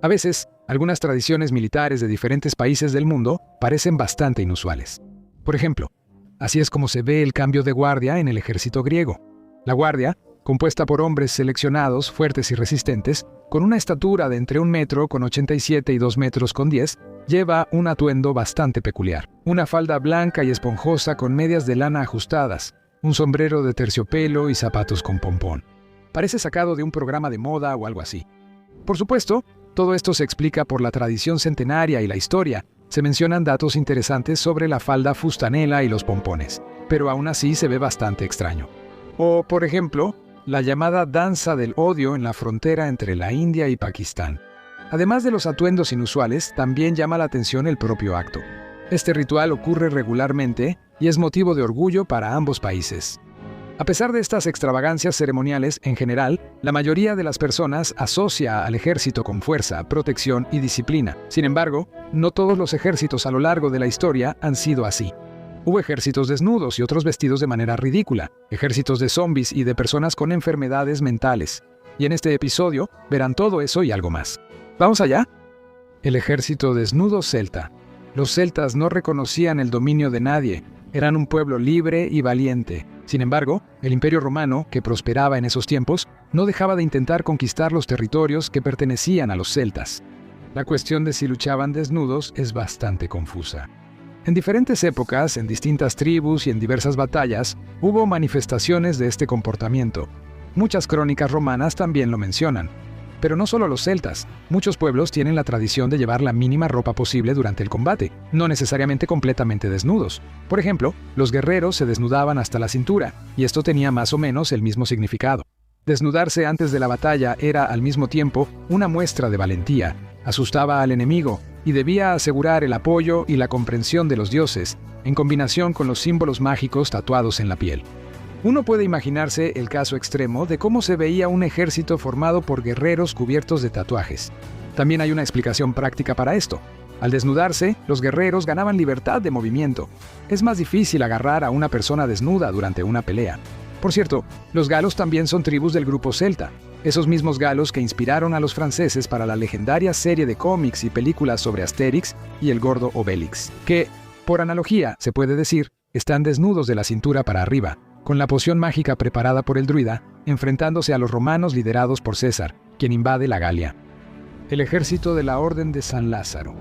A veces, algunas tradiciones militares de diferentes países del mundo parecen bastante inusuales. Por ejemplo, así es como se ve el cambio de guardia en el ejército griego. La guardia, compuesta por hombres seleccionados, fuertes y resistentes, con una estatura de entre 1,87 m y 2,10 m, lleva un atuendo bastante peculiar. Una falda blanca y esponjosa con medias de lana ajustadas, un sombrero de terciopelo y zapatos con pompón. Parece sacado de un programa de moda o algo así. Por supuesto, todo esto se explica por la tradición centenaria y la historia. Se mencionan datos interesantes sobre la falda fustanela y los pompones, pero aún así se ve bastante extraño. O, por ejemplo, la llamada danza del odio en la frontera entre la India y Pakistán. Además de los atuendos inusuales, también llama la atención el propio acto. Este ritual ocurre regularmente y es motivo de orgullo para ambos países. A pesar de estas extravagancias ceremoniales, en general, la mayoría de las personas asocia al ejército con fuerza, protección y disciplina. Sin embargo, no todos los ejércitos a lo largo de la historia han sido así. Hubo ejércitos desnudos y otros vestidos de manera ridícula, ejércitos de zombies y de personas con enfermedades mentales. Y en este episodio verán todo eso y algo más. ¿Vamos allá? El ejército desnudo celta. Los celtas no reconocían el dominio de nadie. Eran un pueblo libre y valiente. Sin embargo, el Imperio Romano, que prosperaba en esos tiempos, no dejaba de intentar conquistar los territorios que pertenecían a los celtas. La cuestión de si luchaban desnudos es bastante confusa. En diferentes épocas, en distintas tribus y en diversas batallas, hubo manifestaciones de este comportamiento. Muchas crónicas romanas también lo mencionan. Pero no solo los celtas, muchos pueblos tienen la tradición de llevar la mínima ropa posible durante el combate, no necesariamente completamente desnudos. Por ejemplo, los guerreros se desnudaban hasta la cintura, y esto tenía más o menos el mismo significado. Desnudarse antes de la batalla era al mismo tiempo una muestra de valentía, asustaba al enemigo y debía asegurar el apoyo y la comprensión de los dioses, en combinación con los símbolos mágicos tatuados en la piel. Uno puede imaginarse el caso extremo de cómo se veía un ejército formado por guerreros cubiertos de tatuajes. También hay una explicación práctica para esto. Al desnudarse, los guerreros ganaban libertad de movimiento. Es más difícil agarrar a una persona desnuda durante una pelea. Por cierto, los galos también son tribus del grupo celta, esos mismos galos que inspiraron a los franceses para la legendaria serie de cómics y películas sobre Asterix y el gordo Obélix, que, por analogía, se puede decir, están desnudos de la cintura para arriba, con la poción mágica preparada por el druida, enfrentándose a los romanos liderados por César, quien invade la Galia. El ejército de la Orden de San Lázaro.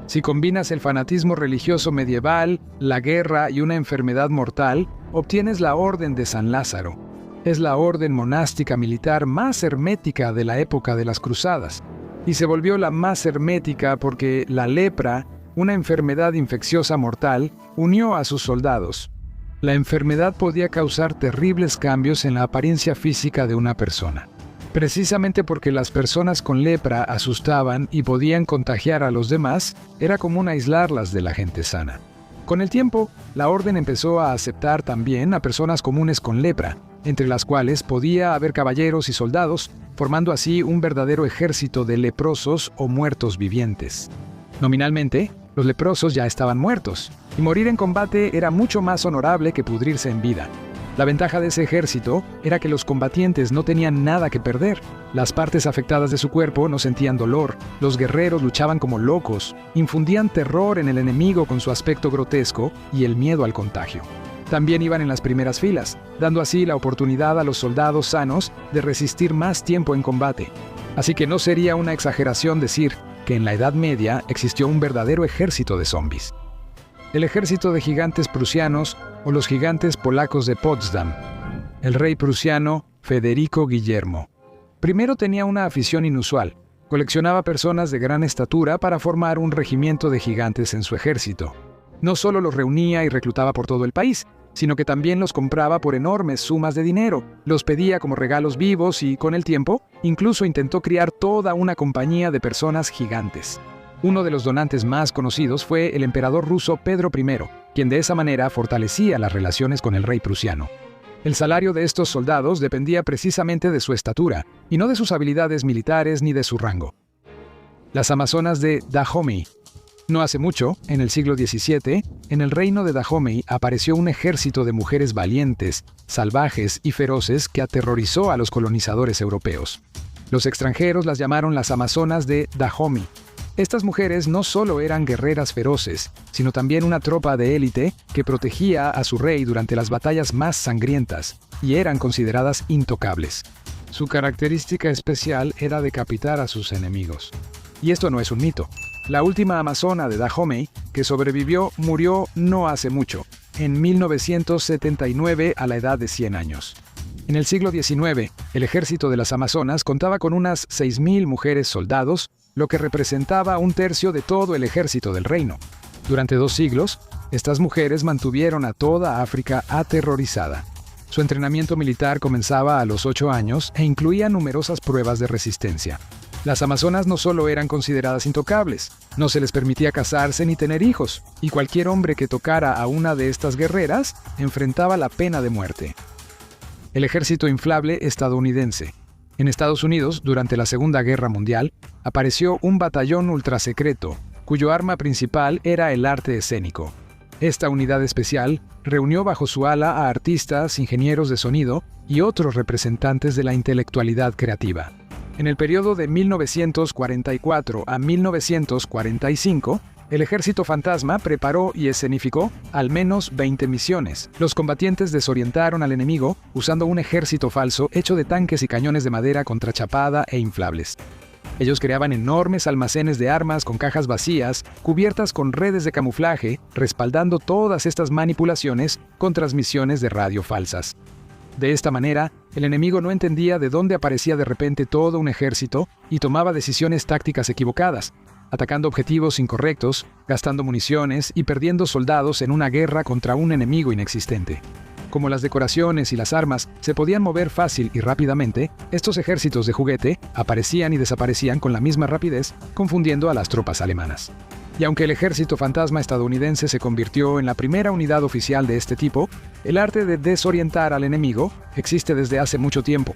Si combinas el fanatismo religioso medieval, la guerra y una enfermedad mortal, obtienes la Orden de San Lázaro. Es la orden monástica militar más hermética de la época de las cruzadas, y se volvió la más hermética porque la lepra, una enfermedad infecciosa mortal, unió a sus soldados. La enfermedad podía causar terribles cambios en la apariencia física de una persona. Precisamente porque las personas con lepra asustaban y podían contagiar a los demás, era común aislarlas de la gente sana. Con el tiempo, la orden empezó a aceptar también a personas comunes con lepra, entre las cuales podía haber caballeros y soldados, formando así un verdadero ejército de leprosos o muertos vivientes. Nominalmente, los leprosos ya estaban muertos, y morir en combate era mucho más honorable que pudrirse en vida. La ventaja de ese ejército era que los combatientes no tenían nada que perder. Las partes afectadas de su cuerpo no sentían dolor, los guerreros luchaban como locos, infundían terror en el enemigo con su aspecto grotesco y el miedo al contagio. También iban en las primeras filas, dando así la oportunidad a los soldados sanos de resistir más tiempo en combate. Así que no sería una exageración decir que en la Edad Media existió un verdadero ejército de zombies. El ejército de gigantes prusianos o los gigantes polacos de Potsdam. El rey prusiano Federico Guillermo. Primero tenía una afición inusual. Coleccionaba personas de gran estatura para formar un regimiento de gigantes en su ejército. No solo los reunía y reclutaba por todo el país, sino que también los compraba por enormes sumas de dinero, los pedía como regalos vivos y, con el tiempo, incluso intentó criar toda una compañía de personas gigantes. Uno de los donantes más conocidos fue el emperador ruso Pedro I, quien de esa manera fortalecía las relaciones con el rey prusiano. El salario de estos soldados dependía precisamente de su estatura, y no de sus habilidades militares ni de su rango. Las amazonas de Dahomey. No hace mucho, en el siglo XVII, en el reino de Dahomey apareció un ejército de mujeres valientes, salvajes y feroces que aterrorizó a los colonizadores europeos. Los extranjeros las llamaron las Amazonas de Dahomey. Estas mujeres no solo eran guerreras feroces, sino también una tropa de élite que protegía a su rey durante las batallas más sangrientas, y eran consideradas intocables. Su característica especial era decapitar a sus enemigos. Y esto no es un mito. La última amazona de Dahomey que sobrevivió murió no hace mucho, en 1979 a la edad de 100 años. En el siglo XIX, el ejército de las Amazonas contaba con unas 6.000 mujeres soldados, lo que representaba un tercio de todo el ejército del reino. Durante 2 siglos, estas mujeres mantuvieron a toda África aterrorizada. Su entrenamiento militar comenzaba a los 8 años e incluía numerosas pruebas de resistencia. Las amazonas no solo eran consideradas intocables, no se les permitía casarse ni tener hijos, y cualquier hombre que tocara a una de estas guerreras enfrentaba la pena de muerte. El ejército inflable estadounidense. En Estados Unidos, durante la Segunda Guerra Mundial, apareció un batallón ultrasecreto, cuyo arma principal era el arte escénico. Esta unidad especial reunió bajo su ala a artistas, ingenieros de sonido y otros representantes de la intelectualidad creativa. En el periodo de 1944 a 1945, el Ejército Fantasma preparó y escenificó al menos 20 misiones. Los combatientes desorientaron al enemigo usando un ejército falso hecho de tanques y cañones de madera contrachapada e inflables. Ellos creaban enormes almacenes de armas con cajas vacías, cubiertas con redes de camuflaje, respaldando todas estas manipulaciones con transmisiones de radio falsas. De esta manera, el enemigo no entendía de dónde aparecía de repente todo un ejército y tomaba decisiones tácticas equivocadas, atacando objetivos incorrectos, gastando municiones y perdiendo soldados en una guerra contra un enemigo inexistente. Como las decoraciones y las armas se podían mover fácil y rápidamente, estos ejércitos de juguete aparecían y desaparecían con la misma rapidez, confundiendo a las tropas alemanas. Y aunque el ejército fantasma estadounidense se convirtió en la primera unidad oficial de este tipo, el arte de desorientar al enemigo existe desde hace mucho tiempo.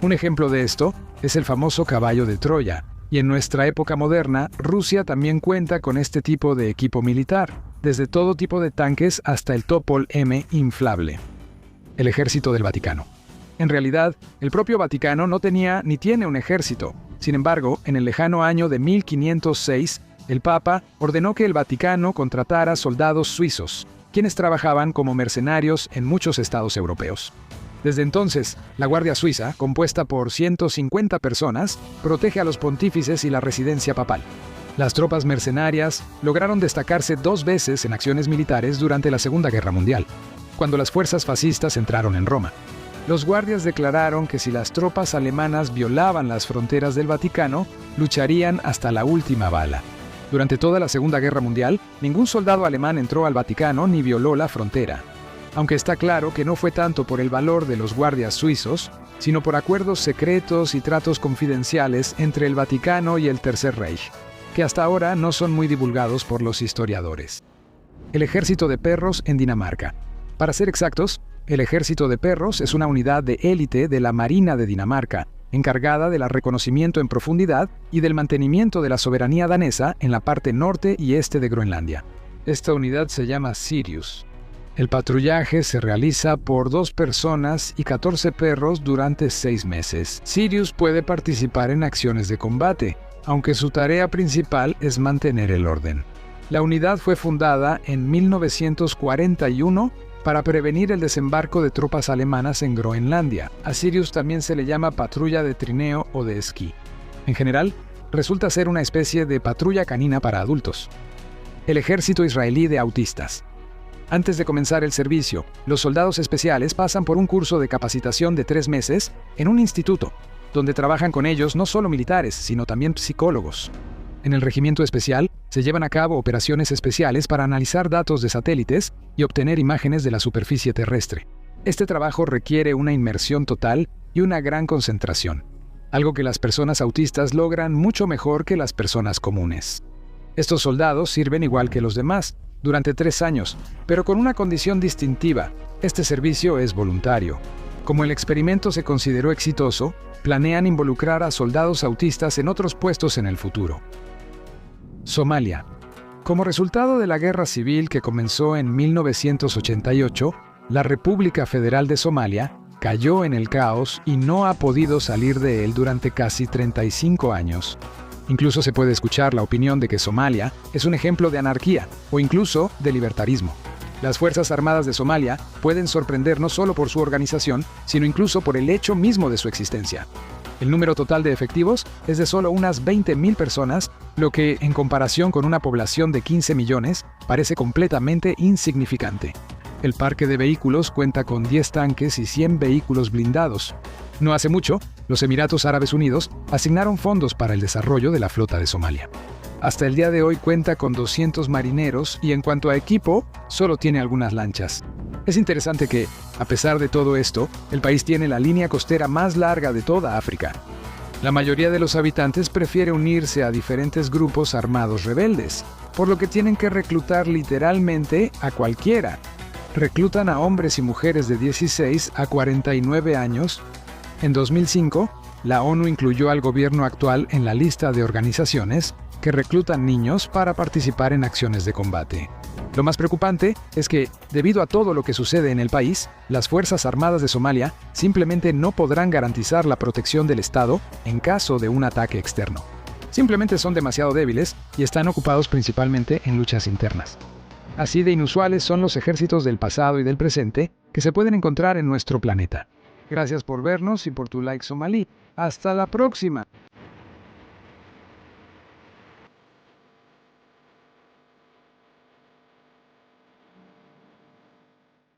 Un ejemplo de esto es el famoso caballo de Troya, y en nuestra época moderna, Rusia también cuenta con este tipo de equipo militar, desde todo tipo de tanques hasta el Topol M inflable. El ejército del Vaticano. En realidad, el propio Vaticano no tenía ni tiene un ejército. Sin embargo, en el lejano año de 1506, el Papa ordenó que el Vaticano contratara soldados suizos, quienes trabajaban como mercenarios en muchos estados europeos. Desde entonces, la Guardia Suiza, compuesta por 150 personas, protege a los pontífices y la residencia papal. Las tropas mercenarias lograron destacarse 2 veces en acciones militares durante la Segunda Guerra Mundial, cuando las fuerzas fascistas entraron en Roma. Los guardias declararon que si las tropas alemanas violaban las fronteras del Vaticano, lucharían hasta la última bala. Durante toda la Segunda Guerra Mundial, ningún soldado alemán entró al Vaticano ni violó la frontera. Aunque está claro que no fue tanto por el valor de los guardias suizos, sino por acuerdos secretos y tratos confidenciales entre el Vaticano y el Tercer Reich, que hasta ahora no son muy divulgados por los historiadores. El Ejército de Perros en Dinamarca. Para ser exactos, el Ejército de Perros es una unidad de élite de la Marina de Dinamarca, encargada del reconocimiento en profundidad y del mantenimiento de la soberanía danesa en la parte norte y este de Groenlandia. Esta unidad se llama Sirius. El patrullaje se realiza por 2 personas y 14 perros durante 6 meses. Sirius puede participar en acciones de combate, aunque su tarea principal es mantener el orden. La unidad fue fundada en 1941 para prevenir el desembarco de tropas alemanas en Groenlandia. A Sirius también se le llama patrulla de trineo o de esquí. En general, resulta ser una especie de patrulla canina para adultos. El ejército israelí de autistas. Antes de comenzar el servicio, los soldados especiales pasan por un curso de capacitación de 3 meses en un instituto, donde trabajan con ellos no solo militares, sino también psicólogos. En el regimiento especial, se llevan a cabo operaciones especiales para analizar datos de satélites y obtener imágenes de la superficie terrestre. Este trabajo requiere una inmersión total y una gran concentración, algo que las personas autistas logran mucho mejor que las personas comunes. Estos soldados sirven igual que los demás, durante 3 años, pero con una condición distintiva: este servicio es voluntario. Como el experimento se consideró exitoso, planean involucrar a soldados autistas en otros puestos en el futuro. Somalia. Como resultado de la guerra civil que comenzó en 1988, la República Federal de Somalia cayó en el caos y no ha podido salir de él durante casi 35 años. Incluso se puede escuchar la opinión de que Somalia es un ejemplo de anarquía o incluso de libertarismo. Las Fuerzas Armadas de Somalia pueden sorprender no solo por su organización, sino incluso por el hecho mismo de su existencia. El número total de efectivos es de solo unas 20.000 personas, lo que, en comparación con una población de 15 millones, parece completamente insignificante. El parque de vehículos cuenta con 10 tanques y 100 vehículos blindados. No hace mucho, los Emiratos Árabes Unidos asignaron fondos para el desarrollo de la flota de Somalia. Hasta el día de hoy cuenta con 200 marineros y en cuanto a equipo, solo tiene algunas lanchas. Es interesante que, a pesar de todo esto, el país tiene la línea costera más larga de toda África. La mayoría de los habitantes prefiere unirse a diferentes grupos armados rebeldes, por lo que tienen que reclutar literalmente a cualquiera. Reclutan a hombres y mujeres de 16 a 49 años. En 2005, la ONU incluyó al gobierno actual en la lista de organizaciones que reclutan niños para participar en acciones de combate. Lo más preocupante es que, debido a todo lo que sucede en el país, las Fuerzas Armadas de Somalia simplemente no podrán garantizar la protección del Estado en caso de un ataque externo. Simplemente son demasiado débiles y están ocupados principalmente en luchas internas. Así de inusuales son los ejércitos del pasado y del presente que se pueden encontrar en nuestro planeta. Gracias por vernos y por tu like somalí. ¡Hasta la próxima!